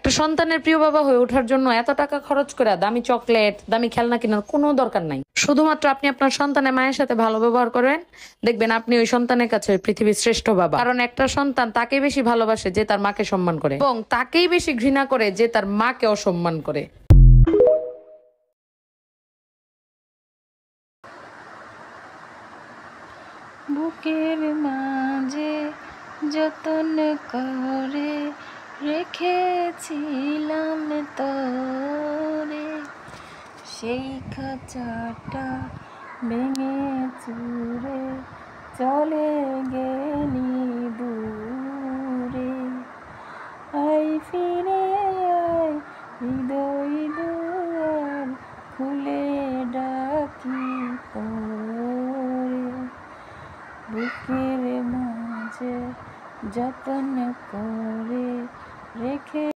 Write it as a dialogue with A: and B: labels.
A: একটা সন্তানের প্রিয় বাবা হয়ে ওঠার জন্য এত টাকা খরচ করে দামি চকলেট দামি খেলনা কেনার কোনো দরকার নাই। শুধুমাত্র আপনি আপনার সন্তানের মায়ের সাথে ভালো ব্যবহার করেন, দেখবেন আপনি ওই সন্তানের কাছে পৃথিবীর শ্রেষ্ঠ বাবা। কারণ একটা সন্তান তাকেই বেশি ভালোবাসে যে তার মাকে সম্মান করে, এবং তাকেই বেশি ঘৃণা করে যে তার মাকে অসম্মান করে।
B: বুকের মাঝে যতন করে রেখেছিলাম তোরে, সেই খাঁচাটা ভেঙে চুরে চলে গেলি দূরে। আই ফিরে আয়, হৃদয় দুয়ার খুলে ডাকি তোরে। বুকের মাঝে যতন করে রেখে